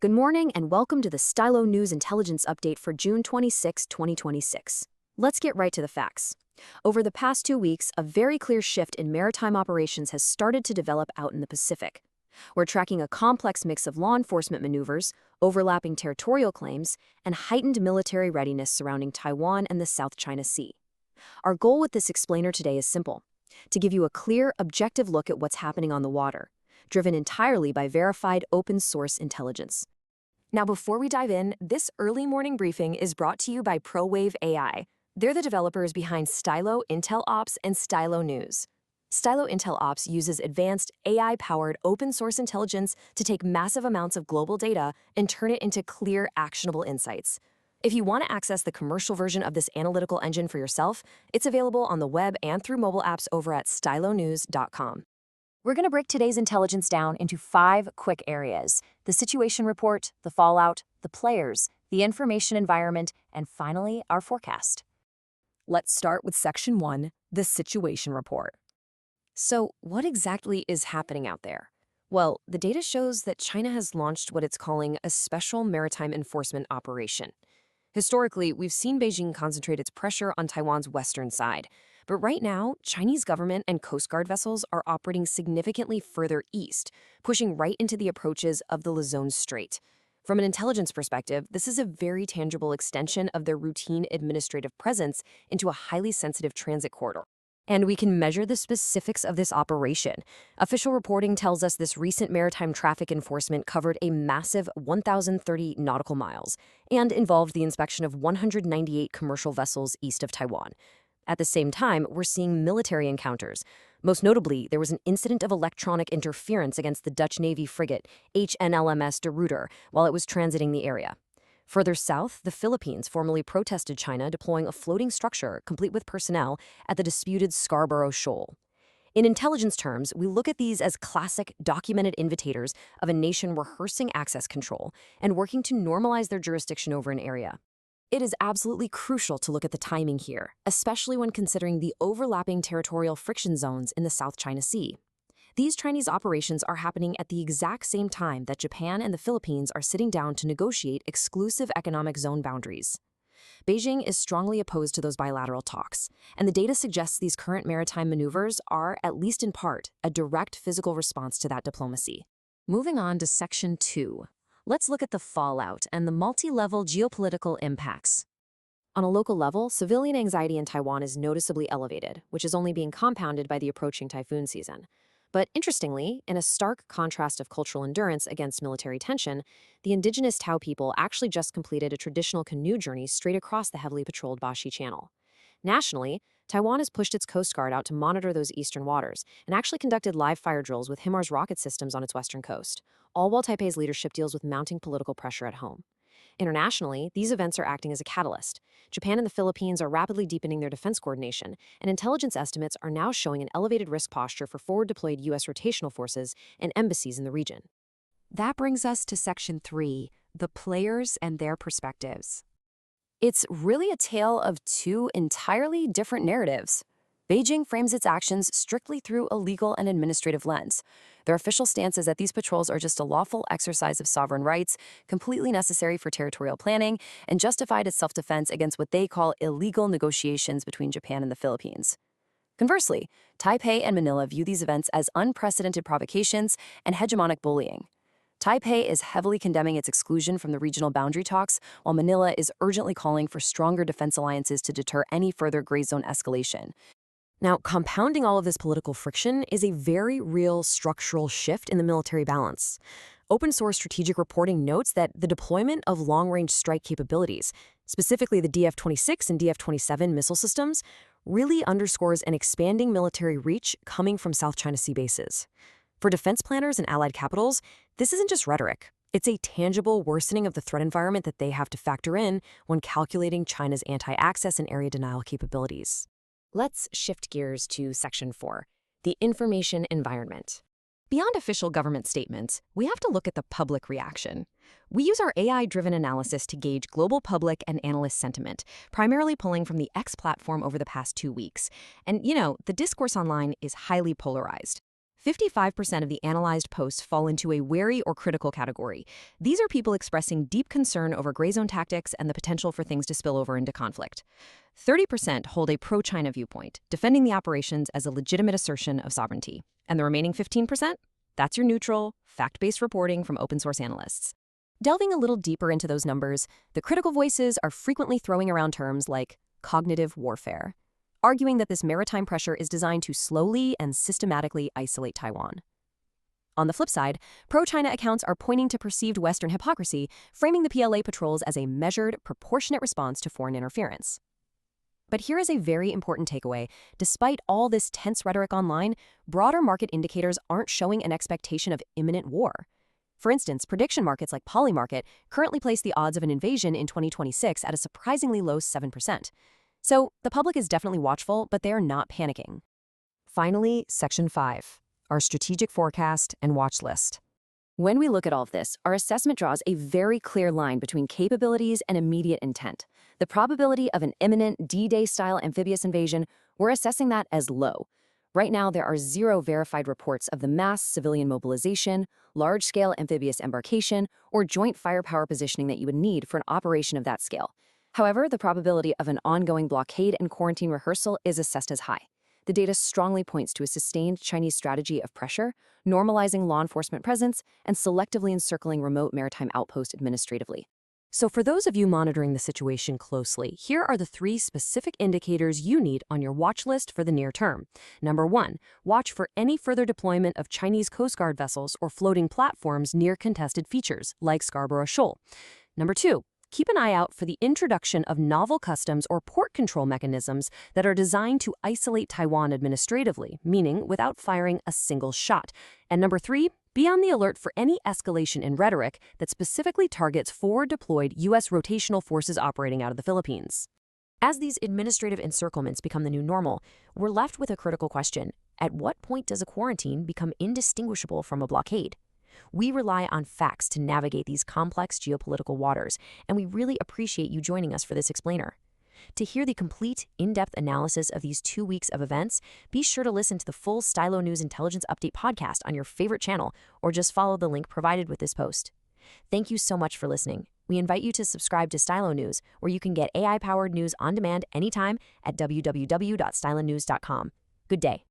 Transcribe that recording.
Good morning and welcome to the Stylo News Intelligence Update for June 26, 2026. Let's get right to the facts. Over the past 2 weeks, a very clear shift in maritime operations has started to develop out in the Pacific. We're tracking a complex mix of law enforcement maneuvers, overlapping territorial claims, and heightened military readiness surrounding Taiwan and the South China Sea. Our goal with this explainer today is simple: to give you a clear, objective look at what's happening on the water, driven entirely by verified open-source intelligence. Now, before we dive in, this early morning briefing is brought to you by ProWave AI. They're the developers behind Stylo Intel Ops and Stylo News. Stylo Intel Ops uses advanced AI-powered open-source intelligence to take massive amounts of global data and turn it into clear, actionable insights. If you want to access the commercial version of this analytical engine for yourself, it's available on the web and through mobile apps over at stylonews.com. We're going to break today's intelligence down into 5 quick areas: the situation report, the fallout, the players, the information environment, and finally, our forecast. Let's start with Section 1, the situation report. So, what exactly is happening out there? Well, the data shows that China has launched what it's calling a special maritime enforcement operation. Historically, we've seen Beijing concentrate its pressure on Taiwan's western side. But right now, Chinese government and Coast Guard vessels are operating significantly further east, pushing right into the approaches of the Luzon Strait. From an intelligence perspective, this is a very tangible extension of their routine administrative presence into a highly sensitive transit corridor. And we can measure the specifics of this operation. Official reporting tells us this recent maritime traffic enforcement covered a massive 1,030 nautical miles and involved the inspection of 198 commercial vessels east of Taiwan. At the same time, we're seeing military encounters. Most notably, there was an incident of electronic interference against the Dutch Navy frigate HNLMS de Ruyter while it was transiting the area. Further south, the Philippines formally protested China deploying a floating structure, complete with personnel, at the disputed Scarborough Shoal. In intelligence terms, we look at these as classic, documented indicators of a nation rehearsing access control and working to normalize their jurisdiction over an area. It is absolutely crucial to look at the timing here, especially when considering the overlapping territorial friction zones in the South China Sea. These Chinese operations are happening at the exact same time that Japan and the Philippines are sitting down to negotiate exclusive economic zone boundaries. Beijing is strongly opposed to those bilateral talks, and the data suggests these current maritime maneuvers are, at least in part, a direct physical response to that diplomacy. Moving on to Section 2. Let's look at the fallout and the multi-level geopolitical impacts. On a local level, civilian anxiety in Taiwan is noticeably elevated, which is only being compounded by the approaching typhoon season. But interestingly, in a stark contrast of cultural endurance against military tension, the indigenous Tao people actually just completed a traditional canoe journey straight across the heavily patrolled Bashi Channel. Nationally, Taiwan has pushed its Coast Guard out to monitor those eastern waters and actually conducted live fire drills with HIMARS rocket systems on its western coast, all while Taipei's leadership deals with mounting political pressure at home. Internationally, these events are acting as a catalyst. Japan and the Philippines are rapidly deepening their defense coordination, and intelligence estimates are now showing an elevated risk posture for forward-deployed U.S. rotational forces and embassies in the region. That brings us to Section 3, the players and their perspectives. It's really a tale of 2 entirely different narratives. Beijing frames its actions strictly through a legal and administrative lens. Their official stance is that these patrols are just a lawful exercise of sovereign rights, completely necessary for territorial planning, and justified as self-defense against what they call illegal negotiations between Japan and the Philippines. Conversely, Taipei and Manila view these events as unprecedented provocations and hegemonic bullying. Taipei is heavily condemning its exclusion from the regional boundary talks, while Manila is urgently calling for stronger defense alliances to deter any further gray zone escalation. Now, compounding all of this political friction is a very real structural shift in the military balance. Open-source strategic reporting notes that the deployment of long-range strike capabilities, specifically the DF-26 and DF-27 missile systems, really underscores an expanding military reach coming from South China Sea bases. For defense planners and allied capitals, this isn't just rhetoric. It's a tangible worsening of the threat environment that they have to factor in when calculating China's anti-access and area denial capabilities. Let's shift gears to Section 4, the information environment. Beyond official government statements, we have to look at the public reaction. We use our AI-driven analysis to gauge global public and analyst sentiment, primarily pulling from the X platform over the past 2 weeks. And, the discourse online is highly polarized. 55% of the analyzed posts fall into a wary or critical category. These are people expressing deep concern over gray zone tactics and the potential for things to spill over into conflict. 30% hold a pro-China viewpoint, defending the operations as a legitimate assertion of sovereignty. And the remaining 15%? That's your neutral, fact-based reporting from open-source analysts. Delving a little deeper into those numbers, the critical voices are frequently throwing around terms like cognitive warfare, arguing that this maritime pressure is designed to slowly and systematically isolate Taiwan. On the flip side, pro-China accounts are pointing to perceived Western hypocrisy, framing the PLA patrols as a measured, proportionate response to foreign interference. But here is a very important takeaway. Despite all this tense rhetoric online, broader market indicators aren't showing an expectation of imminent war. For instance, prediction markets like Polymarket currently place the odds of an invasion in 2026 at a surprisingly low 7%. So the public is definitely watchful, but they are not panicking. Finally, Section 5, our strategic forecast and watch list. When we look at all of this, our assessment draws a very clear line between capabilities and immediate intent. The probability of an imminent D-Day-style amphibious invasion, we're assessing that as low. Right now, there are 0 verified reports of the mass civilian mobilization, large-scale amphibious embarkation, or joint firepower positioning that you would need for an operation of that scale. However, the probability of an ongoing blockade and quarantine rehearsal is assessed as high. The data strongly points to a sustained Chinese strategy of pressure, normalizing law enforcement presence, and selectively encircling remote maritime outposts administratively. So for those of you monitoring the situation closely, here are the 3 specific indicators you need on your watch list for the near term. Number 1, watch for any further deployment of Chinese Coast Guard vessels or floating platforms near contested features, like Scarborough Shoal. Number 2, keep an eye out for the introduction of novel customs or port control mechanisms that are designed to isolate Taiwan administratively, meaning without firing a single shot. And number 3, be on the alert for any escalation in rhetoric that specifically targets forward deployed U.S. rotational forces operating out of the Philippines. As these administrative encirclements become the new normal, we're left with a critical question. At what point does a quarantine become indistinguishable from a blockade? We rely on facts to navigate these complex geopolitical waters, and we really appreciate you joining us for this explainer. To hear the complete, in-depth analysis of these 2 weeks of events, be sure to listen to the full Stylo News Intelligence Update podcast on your favorite channel, or just follow the link provided with this post. Thank you so much for listening. We invite you to subscribe to Stylo News, where you can get AI-powered news on demand anytime at www.stylonews.com. Good day.